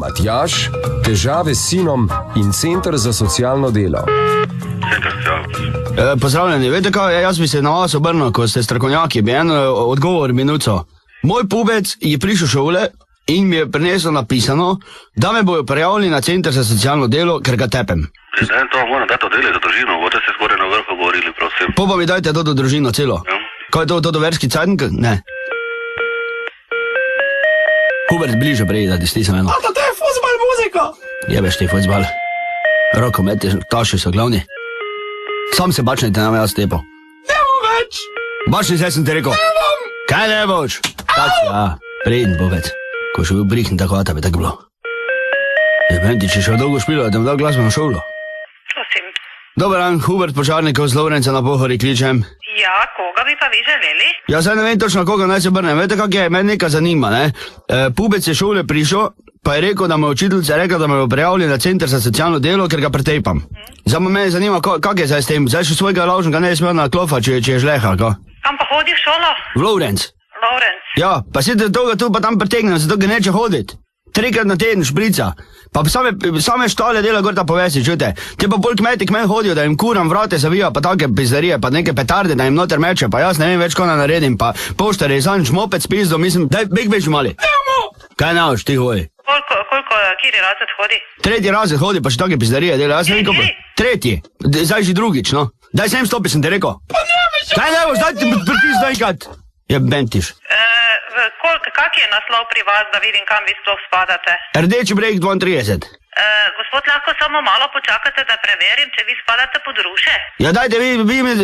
Matjaž, težave s sinom in Center za socialno delo. Pozdravljeni, veste kaj, jaz bi se na vas obrnil, ko ste strokovnjaki, bi en odgovor minuto. Moj pubec je prišel v šole in mi je prinesel napisano, da me bojo prijavili na Center za socialno delo, ker ga tepem. To moram dati oddeliti do družino, boste se skoraj na vrhu govorili, prosim. Pa mi dajte to do družino celo. Ja. Kaj je to do verski cajtnik? Ne. Hubert, bliže prej, da ti stisam eno. A to je fuzbal muzika! Jebeš ti fuzbal. Rokomet, taši so glavni. Sam se bačnite na me, jaz tepo. Ne bom več! Bačni se, sem ti rekel. Ne bom! Kaj ne boš? Tač, ja, preden povec. Ko še bil brihn, tako bi tako bilo. Jebem ti, če še dolgo špilo, da mi dal glasbeno šolo. Prosim. Dobar dan, Hubert Požarnikov z Lovrenca na Pohori kličem. Ja, koga bi pa vi želeli? Ja, saj ne vem točno, koga naj se obrnem. Veste, kak je, meni nekaj zanima, ne? Pubec je šole prišel, pa je rekel, da me učiteljica rekla, da me bo prijavili na Center za socialno delo, ker ga pretepam. Zdaj me zanima, kak je zdaj s tem? Zdaj še svojega lauženka ne je smel na klofa, če je žleha, ko? Kam pa hodi v šolo? V Lovrenc. Lovrenc. Ja, pa si toga tu pa tam pretegnem, zato ga neče hoditi. 3 krat na teden šprica. Pa same štale dela gor ta povesi, čujte. Te pa bolj kmeti k meni hodijo, da jim kuram vrate zavija, pa take pizdarije, pa neke petarde, da jim noter meče, pa jaz ne vem več, ko naredim, pa poštar je zanj šmopec pizdo, mislim, daj, beg več mali. Kaj nauč, ti hodi? Koliko, kiri razred hodi? 3. razred hodi, pa še take pizdarije dela, jaz ne vem, kako... 3. Zdaj že drugič, no. Daj sem stopi, sem te rekel. Pa ne veš! Kaj ne boš, daj ti pritisno enkrat. Jebentiš. Kak je naslov pri vas, da vidim, kam vi sploh spadate? Rdeči breg 32. Gospod, lahko samo malo počakate, da preverim, če vi spadate pod ruše? Ja, dajte,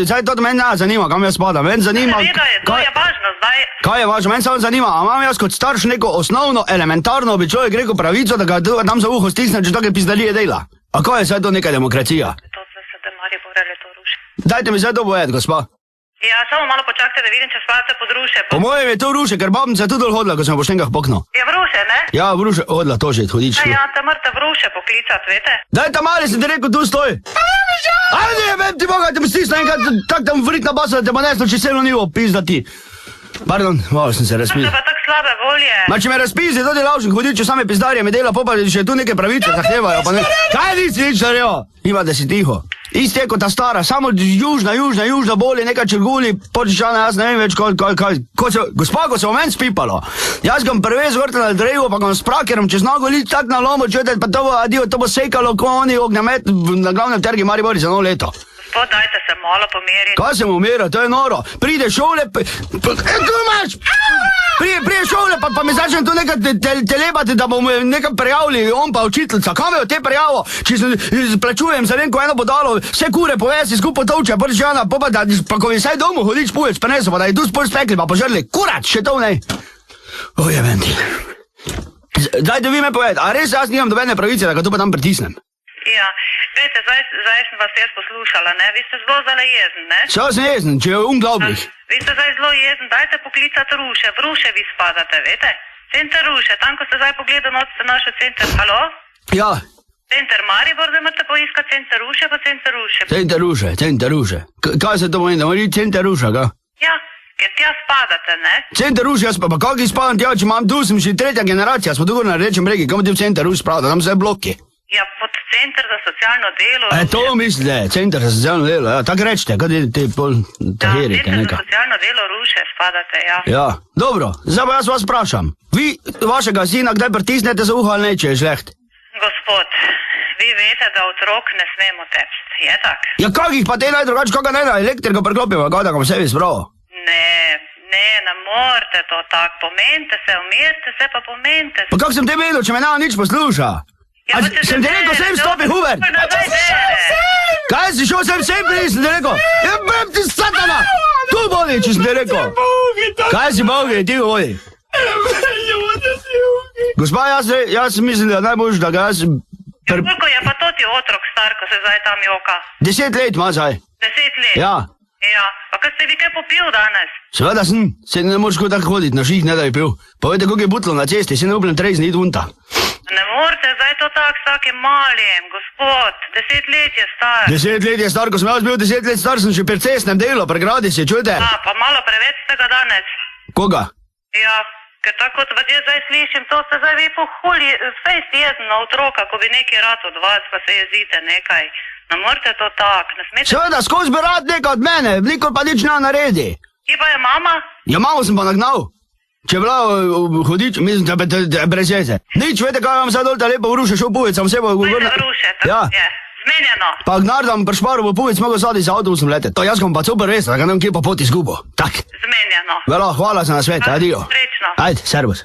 zdaj to meni ne zanima, kam jaz spadam. Meni zanima... Seveda je, to je važno zdaj. Kaj je važno? Meni samo zanima, a imam jaz kot starš neko osnovno, elementarno, bi človek rekel pravico, da ga tam za uho stisne, če take pizdalije dela. A kaj je zdaj to neka demokracija? To se te Maribor ali to ruše. Dajte mi zdaj to povedati, gospa. Ja, samo malo počakajte, da vidim, če spadate pod ruše. Po mojem je to ruše, ker babnica je tudi dol hodila, ko sem v Poštenkah poknil. Je v ruše, ne? Ja, v ruše hodila, to že, hodič. Ja, te morate v ruše poklicat, vete? Daj tam mali, sem ti rekel, tu stoj. Ajde, jebem ti boga, te mi stisne enkrat, tak tam vrit na baso, da te bo neslo čiselo nivo, pizdati. Pardon, malo sem se razpil. To pa tak slabe volje. Ma če me razpizdi, to delavšen hodič, če same pizdarje me dela, popa, še tu neke pravice zahtevajo, pa ne... Kaj nisi nič naredil? Ima, da si tiho. Isti je kot ta stara, samo južna bolje, neka črguli, počešana, jaz ne vem več, gospa, ko se v meni spipalo. Jaz ga prevez vrtel na drevo, pa ga s prakerom čez nogo lič tak na lomo, čujete, pa to bo sekalo, ko oni ognjemet na glavnem trgi Maribori za novo leto. Gospod, dajte se malo pomeriti. Kaj sem umiral, to je noro. Pride šole, prije šole, pa mi začne tu nekaj telebati, da bomo nekaj prijavili, on pa učiteljica. Kam je te prijavo, če se plačujem za ko eno bodalo, vse kure povesi, skupaj tovče, počešana, pa ko mi saj domu hodič pujec, pa neso, pa da je tu spol spekli, pa požrli, kurat, še to ne. Ojebem ti. Dajte vi me povedati, a res jaz nimam dobene pravice, da ga tu pa tam pritisnem? Ja, veste, zdaj sem vas jaz poslušala, ne? Vi ste zelo zelo jezen, ne? Čo sem jezen, če je glablih? Vi ste zdaj zelo jezen, dajte poklicati ruše, v ruše vi spadate, vete? Center ruše, tam, ko ste zdaj pogledali, not ste našli center, halo? Ja. Center Maribor, da morate poiskati center ruše, pa center ruše. Center ruše. Kaj se to pomeni, da mora biti center ruša, ga? Ja, ker tja spadate, ne? Center ruše, jaz pa kak spadam tja, če imam tu, sem še 3. generacija, smo tu na rečem bregi, kam ti v center ruš spravda, tam se bloki. Ja, pod Center za socialno delo. To mislite, Center za socialno delo, ja, tako rečete, kaj ti pol tahirite, Center neka. za socialno delo ruše spadate, ja. Ja, dobro, zdaj pa jaz vas vprašam. Vi vašega sina kdaj pritisnete za uho ali ne, če je žleht? Gospod, vi veste, da otrok ne smemo tepsti, je tak? Ja, kakih pa te najdrugač, koga ne da elektrika preklopimo, kaj da ga sebi spravo? Ne morate to tak, pomente se, umirte se, pa pomente se. Pa kak sem te vedel, če me na nič posluša? Ja, sem te rekel, sem stopi, Hubert! Kaj si šel sem, nisem te rekel? Ja, bem ti satana! Tu boli, če sem te rekel! Kaj si bogi, ti voli? Gospa, jaz mislim, da najbolj, da ga jaz... Koliko je pa to ti otrok star, ko se zdaj tam joka? 10 let ima zdaj. 10 let? Ja. Ja, pa kaj ste vi kaj popil danes? Seveda sem, se ne moreš kot tako hoditi, na ših ne da je pil. Povejte, koliko je butlo na cesti, se ne upnem trezni iti vunta. Ne morate zdaj to tak s takim malim, gospod, 10 let je star. 10 let je star, ko sem jaz bil 10 let star, sem še pri cestnem delu, pregradi se, čujete? Pa malo preveč ste ga danes. Koga? Ja, Ker tako kot vas jaz zdaj slišim, to ste zdaj vi pohuli, fejst jezen na otroka, ko bi nekaj rad od vas, pa se jezite nekaj. Ne morete to tak, ne smete. Seveda, skozi bi rad nekaj od mene, nikoli pa nič ne naredi. Kje pa je mama? Ja, mamo sem pa nagnal. Če je bila hodič, mislim, da je brez jeze. Nič, veste, kaj vam zdaj dol ta lepo v ruše šel pujec, sem sebo Pojde v ruše, tako Ja. je. Zmenjeno. Pa gnardam pršparu v pujec, mogo sadi za avtobusom leteti. To jaz ga bom pa super res, da ga ne bom kje po poti izgubo. Tak. Zmenjeno. Velo, hvala za nasvet, adijo. Srečno. Ajde, servus.